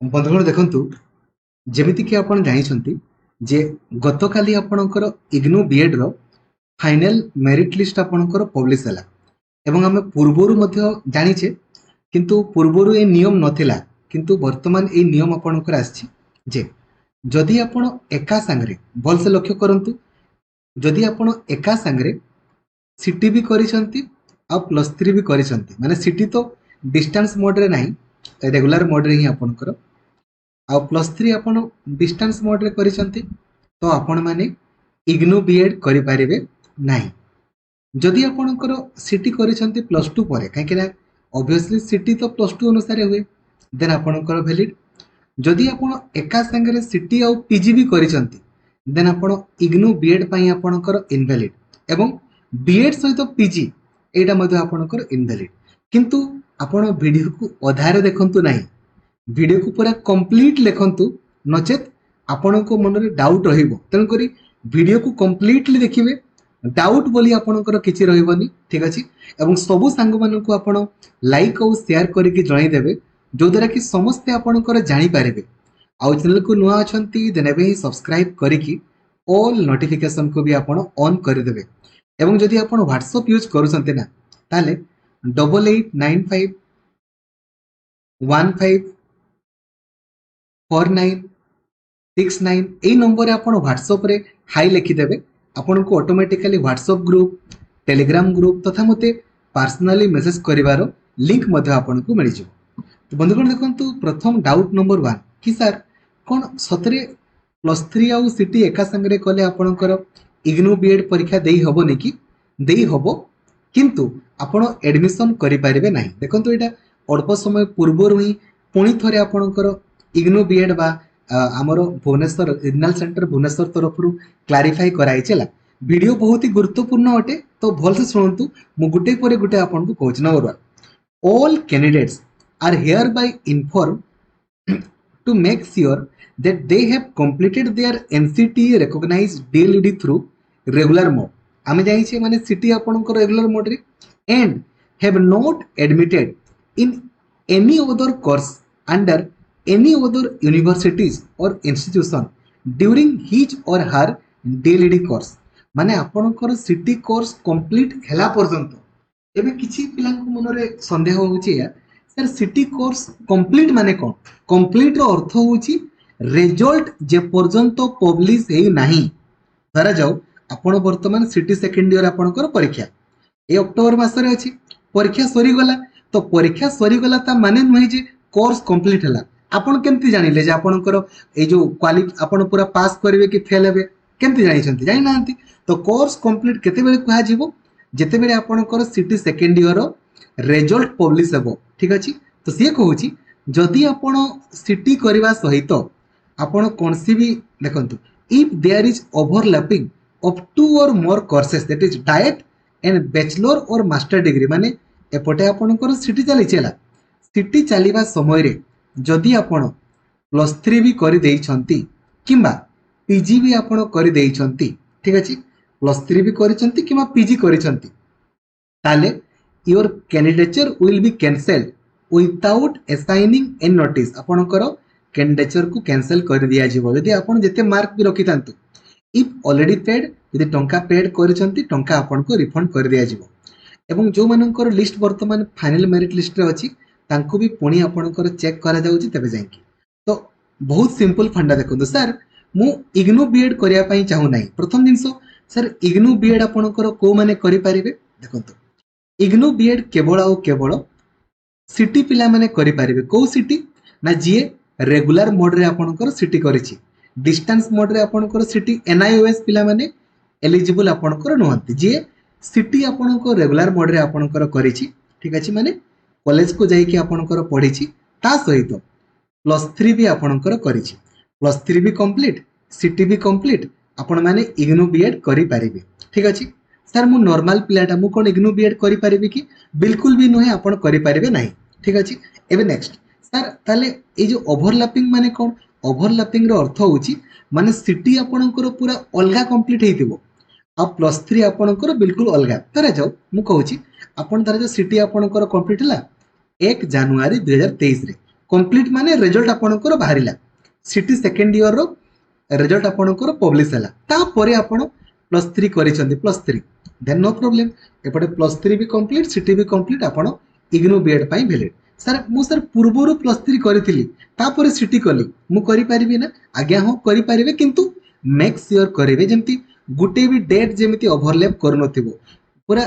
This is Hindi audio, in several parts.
बंधुगण देखंतु जेमिति कि आपण जानिछंती जे गतकाली आपणकर इग्नू बीएड रो फाइनल मेरिट लिस्ट आपणकर पब्लिश होला एवं आमे पूर्वरु मध्य जानिछे किंतु पूर्वरु ए नियम नथिला किंतु वर्तमान ए नियम आपणकर आछि जे जदि आपण एका संगरे भल से लक्ष्य करंतु जदि आपण एका संगरे सीटी भी करिसंती आ प्लस 3 भी करिसंती माने सीटी तो डिस्टेंस मोड रे नाही रेगुलर मोड रे ही आपणकर आ प्लस 3 आपण डिस्टेंस मोड रे करिसंती तो आपण माने इग्नू बीएड करि पारिबे नाही जदि आपणकर सीटी करिसंती प्लस 2 परे काहे कि ना ऑब्वियसली सीटी तो प्लस 2 अनुसार हुए देन आपणकर वैलिड जदि आपण एका संगे सीटी आ पीजी भी करिसंती देन आपण इग्नू बीएड पई आपणकर इनवैलिड एवं बीएड सहित पीजी एटा मध्ये आपणकर इनवैलिड किंतु आपण वीडियो को अधारे देखंतु नाही वीडियो को पूरा कंप्लीट लेखंतु नचेत आपण को मन रे डाउट रहिबो तन करी वीडियो को कंप्लीटली देखिबे डाउट बोली आपणकर किछि रहिबनी ठीक अछि एवं सबु सांग मानन को आपण लाइक और शेयर करिकि जणाई देबे जो द्वारा कि समस्त आपणकर जानि पारिबे आ चैनल को नुआ अछंती देनेबे ही सब्सक्राइब करिकि ऑल नोटिफिकेशन को भी आपण ऑन कर देबे एवं जदि आपण व्हाट्सएप यूज करूसंते ना ताले 8895 15 4969 এই নম্বরে আপন WhatsApp রে হাই লিখি দেবে आपनको automatically WhatsApp group Telegram group तथा मते पर्सनली मेसेज करिवारो लिंक मध्ये आपनको मिल जिवो। तो बंधुगण देखंतु प्रथम डाउट नंबर 1 कि सर कोन सतरे प्लस 3 आ सिटी एका संगरे कले आपनकर इग्नू बीएड परीक्षा देई हबो ने कि देई हबो किंतु आपण एडमिशन करि पारिबे नाही देखंतु एटा अल्प समय पूर्व ही पुणी थरे आपनकर इग्नू बीएड बा आमर भुवनेश्वर रीजनल सेंटर भुवनेश्वर तरफ क्लारिफाई कराई चला वीडियो बहुत ही गुरुत्वपूर्ण अटे तो भल से सुनतु मु गुटे परे गुटे आपन को कहूछ number 1 all candidates are hereby inform to make sure that they have completed their NCTA recognized DLED through regular mode आमे जाई छे माने सिटी आपन को रेगुलर मोड रे and have not admitted in any other course under any other universities or institution during his or her DLED course माने आपनकर सिटी कोर्स कंप्लीट हेला पर्यंत एबे किछि पिलां को मन रे संदेह होउची या सर सिटी कोर्स कंप्लीट माने कोन कंप्लीट रो अर्थ होउची रिजल्ट जे पर्यंत पब्लिश हे नाही धरा जाऊ आपण वर्तमान सिटी सेकंड ईयर आपनकर परीक्षा ए अक्टोबर मास रे अछि परीक्षा सरी गला तो परीक्षा सरी गला ता माने नहै जे कोर्स कंप्लीट हला आपण केमति जानिले जे आपनकर ए जो क्वालिटी आपण पूरा पास करबे कि फेल हेबे केमति जानि छथि जानि नांती तो कोर्स कंप्लीट केते बेले कुहा जीवो जेते बेले आपनकर city second year result publish हेबो ठीक अछि तो से कहूची जदि आपण सिटी करबा सहित आपण कोनसी भी देखंतु if there is overlapping of 2 or more courses that is diet and bachelor or master degree माने एपटे आपनकर सिटी चली चला सिटी चलीबा समय रे जदि आपण प्लस 3 भी करि देई छंती किबा पीजी भी आपण करि देई छंती ठीक अछि प्लस 3 भी करि छंती किबा पीजी करि छंती ताले your candidature will be cancelled without assigning any notice आपनकर कैंडिडेचर को कैंसिल कर दिया जिवो यदि आपण जेते मार्क भी रखि तांतु इफ ऑलरेडी पेड यदि टंका पेड करिसंती टंका आपण को रिफंड कर दिया जिवो एवं जो मानकर लिस्ट वर्तमान फाइनल मेरिट लिस्ट रे अछि तांको भी पुणी आपणकर चेक करा जाउची तबे जाईकी तो बहुत सिंपल फंडा देखो सर मु इग्नू बीएड करिया पई चाहू नाही प्रथम दिनसो सर इग्नू बीएड आपणकर को माने करि पारिबे देखंतु इग्नू बीएड केवल आ केवल सिटी पिला माने करि पारिबे को सिटी ना जिए रेगुलर मोड रे आपणकर सिटी करिछि डिस्टेंस मोड रे आपणकर सिटी एनआईओएस पिला माने एलिजिबल आपणकर नहंती जिए सिटी आपणकर रेगुलर मोड रे आपणकर करिछि ठीक अछि माने कॉलेज को जाई कि आपणकर पढिछि ता सहित प्लस 3 भी आपणकर करिछि प्लस 3 भी कंप्लीट सिटी भी कंप्लीट आपण माने इग्नू बीएड करि पारिबे ठीक अछि सर मु नॉर्मल पिलाटा मु कोन इग्नू बीएड करि पारिबे कि बिल्कुल भी नहे आपण करि पारिबे नाही ठीक अछि एबे नेक्स्ट सर ताले ए जो ओवरलैपिंग माने कोन ओवरलैपिंग रो अर्थ होउची माने सिटी आपणकर पूरा अलगा कंप्लीट हेतिबो आ प्लस 3 आपणकर बिल्कुल अलगा तरे जाऊ मु कहूची आपण तारे जो सिटी आपणकर कंप्लीट हला 1 जनवरी 2023 रे कंप्लीट माने रिजल्ट आपणकर बाहरिला सिटी सेकेंड ईयर रो रिजल्ट आपणकर पब्लिश हैला तापरे आपण +3 करिसंती +3 देन नो प्रॉब्लम एपटे +3 भी कंप्लीट सिटी भी कंप्लीट आपण इग्नू बीएड पई वैलिड सर मु सर पूर्वरु +3 करिथिली तापरे सिटी कली मु करि परिबी ना आज्ञा हो करि परिबे किंतु मेक श्योर करिवे जेमति गुटे भी डेट जेमति ओवरलैप करनथिबो पूरा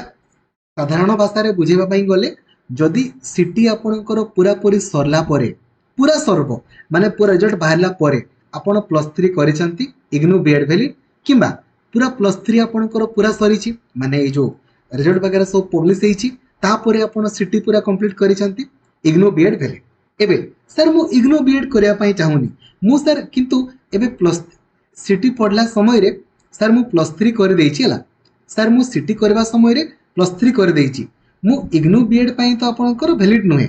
साधारण भाषा रे बुझेबा पई गले जदि सिटी आपणकर पूरा पूरी सरला परे पूरा सरब माने पूरा रिजल्ट बाहरला परे आपण +3 करिसंती इग्नू बीएड वैलिड किंबा पूरा +3 आपणकर पूरा सरीची माने ए जो रिजल्ट वगैरह सब पब्लिश हेची तापरे आपण सिटी पूरा कंप्लीट करिसंती इग्नू बीएड वैलिड एबे सर मु इग्नू बीएड करिया पई चाहुनी मु सर किंतु एबे प्लस सिटी पढ़ला समय रे सर मु +3 कर देइची हला सर मु सिटी करबा समय रे +3 कर देइची मु इग्नू बीएड पई तो आपणकर वैलिड नहे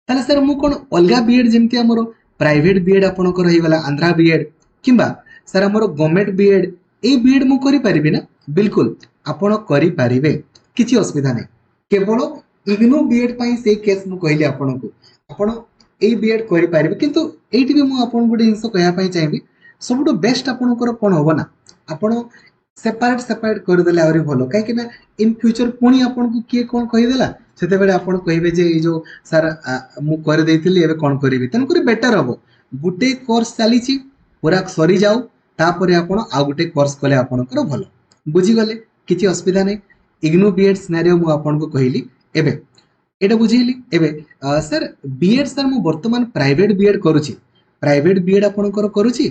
ताले सर मु कोन अलगा बीएड जेमति हमरो प्राइवेट बीएड आपणकर होई गला आंध्रा बीएड किंबा सर हमरो गवर्नमेंट बीएड ए बीएड मु करि परिबे ना बिल्कुल आपण करि परिबे किछि असुविधा नै केवल इग्नू बीएड पई से केस मु कहली आपणको आपण ए बीएड करि परिबे किंतु एठी भी मु आपण गुडे हिंस कहया पई चाहिबी सबटु बेस्ट आपणकर कोन होबो ना आपण सेपरेट कर देले आउरी भलो काहे कि ना इन फ्यूचर पुनी आपन को किए कोन कहि देला सेते बेले आपन कहिबे जे ए जो सर मु कर देइथिली एबे कोन करिवि तन करी बेटर हबो गुटे कोर्स चली छी पूरा सरी जाऊ तापरे आपन आ गुटे कोर्स कले आपन कर भलो बुझी गले किछि असुविधा नै इग्नू बीएड सिनेरियो मु आपन को कहिली एबे एटा बुझिली एबे सर बीएड सर मु वर्तमान प्राइवेट बीएड करूची प्राइवेट बीएड आपन करूची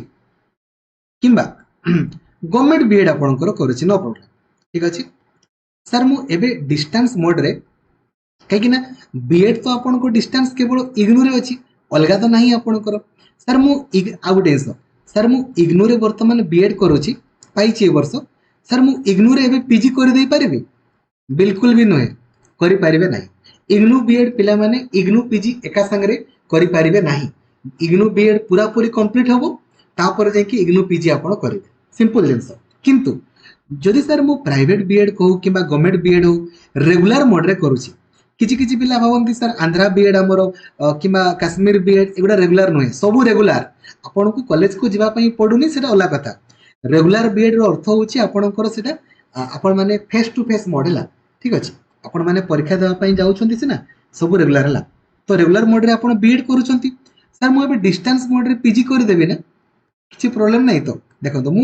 किंबा गवर्नमेंट बीएड आपणकर करूची नो प्रॉब्लम ठीक अछि सर मु एबे डिस्टेंस मोड रे काहे कि ना बीएड तो आपणको डिस्टेंस केवल इग्नू रे अछि अलगा तो नाही आपणकर सर मु आ गुटे सर मु इग्नू रे वर्तमान बीएड करूची पाइची ए वर्ष सर मु इग्नू रे एबे पीजी कर देई परिबी बिल्कुल भी नहे करि परिबे नाही इग्नू बीएड पिला माने इग्नू पीजी एका संगरे करि परिबे नाही इग्नू बीएड पूरा पूरी कंप्लीट हबो तापर जे कि इग्नू पीजी आपण करिवे सिंपल जिनस किंतु जदि सर मु प्राइवेट बीएड कहू किंबा गवर्नमेंट बीएड हो रेगुलर मोड रे करूची किछि किछि पिला भावंती सर आंध्रा बीएड हमरो किंबा काश्मीर बीएड एगुडा रेगुलर नहे सबु रेगुलर आपन को कॉलेज को जिबा पई पडुनी सेटा ओला कथा रेगुलर बीएड रो अर्थ होची आपनकर सेटा आपन माने फेस टू फेस मोड हला ठीक अछि आपन माने परीक्षा देबा पई जाउछंती सिना सबु रेगुलर हला तो रेगुलर मोड रे आपन बीएड करूछंती सर मु एबे डिस्टेंस मोड रे पीजी कर देबे ना किछि प्रॉब्लम नै तो देखो तो मु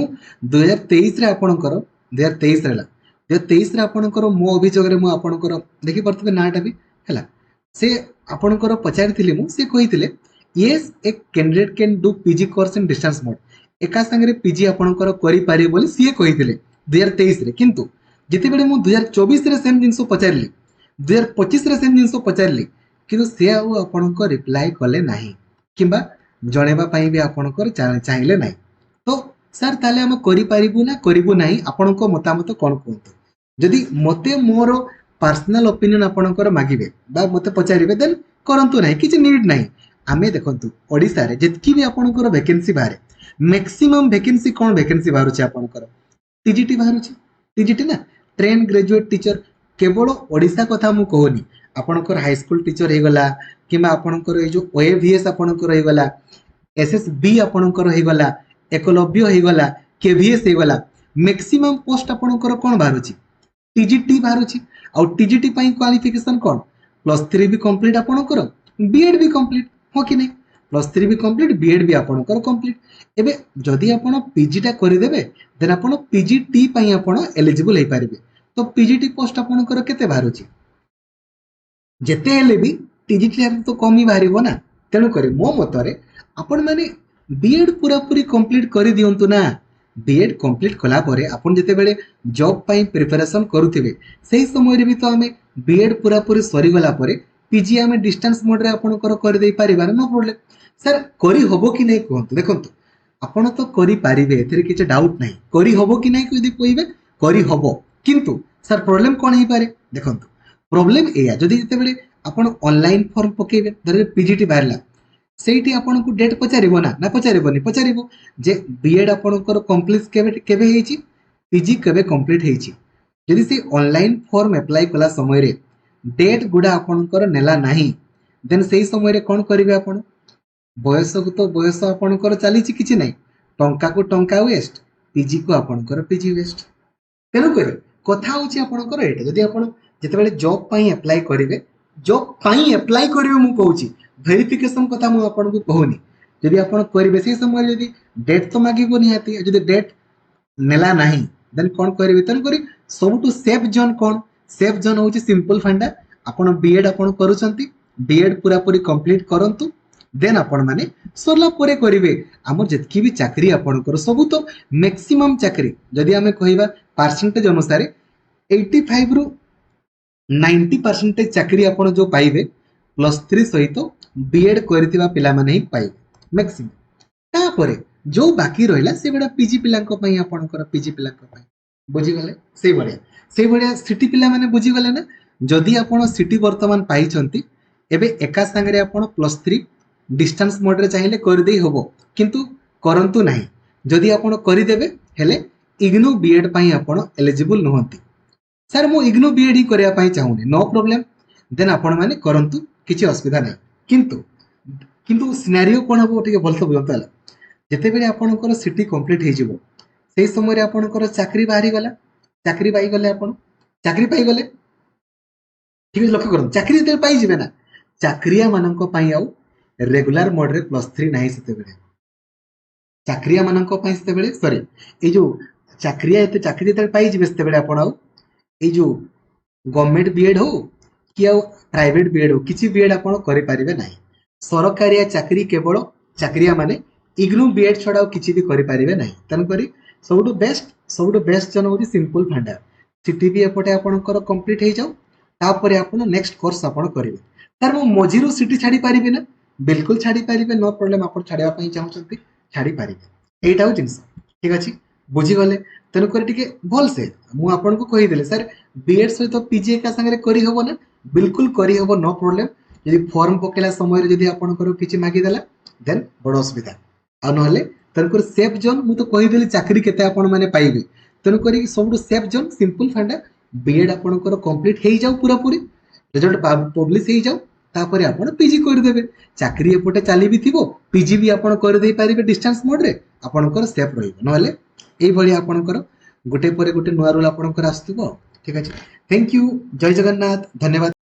2023 रे आपनकर 2023 रे 2023 रे आपनकर मो अभियोग रे मु आपनकर देखि परतबे नाटा भी हला से आपनकर पचारिथिले मु से कहिथिले yes a candidate can do PG course in distance mode एका संगे पीजी आपनकर करि पारि बोली से कहिथिले 2023 रे किंतु जति बेले मु 2024 रे सेम जिंसो पचारली 2025 रे सेम जिंसो पचारली किंतु से आपनकर रिप्लाई कले नाही किंबा जणेबा पई भी आपनकर चाहिले नाही तो सर ताले हम करि पारिबु ना करिबु नाही आपनको मतामत कोन कोंतो जदि मते मोर पर्सनल ओपिनियन आपनकर मागिबे बा मते पचारिबे देन करंतु नाही किछि नीड नाही आमे देखंतु ओडिसा रे जेतकी भी आपनकर वैकेंसी बारे मैक्सिमम वैकेंसी कोन वैकेंसी बारुछि आपनकर टीजीटी बारुछि टीजीटी ना ट्रेन ग्रेजुएट टीचर केवल ओडिसा कथा मु कहूनी आपनकर हाई स्कूल टीचर हे गला किबा आपनकर ए जो ओएवीएस आपनकर हे गला एसएसबी आपनकर हे गला एकलव्य हे गला केवीएस हे गला मैक्सिमम पोस्ट आपनकर कोन बारुछि टीजीटी बारुछि आ टीजीटी पई क्वालिफिकेशन कोन +3 भी कंप्लीट आपनकर बीएड भी कंप्लीट हो कि नै +3 भी कंप्लीट बीएड भी आपनकर कंप्लीट एबे जदि आपण पीजीटा करि देबे देन आपण पीजीटी पई आपण एलिजिबल हे पारिबे तो पीजीटी पोस्ट आपनकर केते बारुछि जेते हेले भी टीजीटी तो कम ही बाहरिबो ना तेणु करी मो मतरे आपण माने बीएड पूरा पूरी कंप्लीट करि दियंतु ना बीएड कंप्लीट कला परे आपण जते बेले जॉब पई प्रिपरेशन करूथिबे सेही समय रे भी तो हमें बीएड पूरा पूरी सरी गला परे पीजी हमें डिस्टेंस मोड रे आपण कर दे पारिबा नो प्रॉब्लम सर करी होबो कि नै कहंतु देखंतु आपण तो करी पारिबे एथिरे किछ डाउट नै करी होबो कि नै कहि कहबे करी होबो किंतु सर प्रॉब्लम कोन हे पारे देखंतु प्रॉब्लम एया जदि जते बेले आपण ऑनलाइन फॉर्म पकेबे धरे पीजीटी बाहरला सेठी आपण को डेट पचारिबो ना पचारिबोनी पचारिबो जे बीएड आपणकर कंप्लीट केबे हेची पीजी केबे कंप्लीट हेची जदि से ऑनलाइन फॉर्म अप्लाई कला समय रे डेट गुडा आपणकर नेला नाही देन से समय कौन करेंगे आपण बयस को तो बयस आपणकर चली किसी ना टंका को टंका वेस्ट पीजी को आपणकर पीजी वेस्ट तेणुक कथा हूँ आपणकर एटा जदि आप जिते जॉब पाई अप्लाई करेंगे जॉब पाई अप्लाई करेंगे मुझे कहूँ वेरिफिकेशन कथा मुझे आपको कहूनी जदि आप करेंगे से समय जदि डेट तो मागिबो निहाती जदि डेट नेला नहीं देन कौन करेंगे तेणुक सबुठ सेफ जोन कौन सेफ जोन हूँ सिंपल फंडा आपड़ बीएड आप करुँच बीएड पूरा पूरी कंप्लीट करंतु देन आपण माने सरला परे करिवे हमर जतकी भी चाकरी आपणकर सब तो मैक्सिमम चाकरी जदि आमे कहिबा परसेंटेज अनुसार 85 रु 90% चाकरी आपण जो पाइबे +3 सहित बीएड करथिबा पिला माने ही पाइबे मैक्सिमम तापरे जो बाकी रहिला से बडा पीजी पिलांको पई आपणकर पीजी पिलांको पई बुझी गले से बडा सिटी पिला माने बुझी गले ना जदि आपण सिटी वर्तमान पाइचंती एबे एका संगरे आपण +3 डिस्टेंस मोड रे चाहिए कर दे होबो किंतु करंतु नाही जदि आपण करि देबे हेले इग्नू बीएड पई आपण एलिजिबल नहंती सर मो इग्नू बीएड ही करिया पई चाहुनी नो प्रॉब्लम देन आपण माने करंतु किछि असुविधा नाही किंतु सिनेरियो कोन हबो ठीक बोलतो बुझतला जते बेले आपणकर सिटी कंप्लीट हे जिवो सेही समय रे आपणकर चाकरी बाहरी गला चाकरी पाई गले आपण चाकरी पाई गले ठीक लक्ष्य करन चाकरी ते पाई जिवे ना चाकरिया माननको पई आउ रेगुलर मोड रे +3 नाही सेते बेले चाकरिया माननको पई सेते बेले सॉरी ए जो चाकरिया एते चाकरी ते पाई जिवे सेते बेले आपण आउ ए जो गवर्नमेंट बीएड हो कि आउ प्राइवेट बीएड हो किछि बीएड आपण करि परिबे नाही सरकारिया चाकरी केवल चाकरिया माने इग्नू बीएड छडा किछि भी करि परिबे नाही तन करी सबुटो बेस्ट जन होती सिंपल फंडा सिटी भी एपटे आपणकर कंप्लीट हे जाऊ तापरे आपण नेक्स्ट कोर्स आपण करिवे तार मो मझिरो सिटी छाडी परिबे ना बिल्कुल छाड़ी पारे नो प्रॉब्लम आप छाड़ापी चाहते छाड़ी पारे यहीटा हूँ जिनस ठीक अच्छे बुझीगले तेणुक भल से मुझे कहीदेली सर बीएड सहित पीजी एका सागर करहब ना बिल्कुल करहब नो प्रॉब्लम जदि फॉर्म पकेला समय जदि आपंकर किसी मागिदेला देन बड़ असुविधा आ ना तेणुक सेफ जोन मुझे कहीदेली चाकरी केते आपण माने पाइबे तेणुक सब सेफ जोन सिंपल फंडा बीएड आपंकर कंप्लीट हो जाऊ पूरा पूरी रिजल्ट पब्लिश हो जाऊ तापरे आपण पीजी कर देबे चाकरी एपटे चली भी थिबो पीजी भी आपण कर दे पारिबे डिस्टेंस मोड रे आपणकर सेफ रहिबो नहले एई भली आपणकर गोटे परे गोटे नुआ रूल आपणकर आस्तुबो ठीक अछि थैंक यू जय जगन्नाथ धन्यवाद।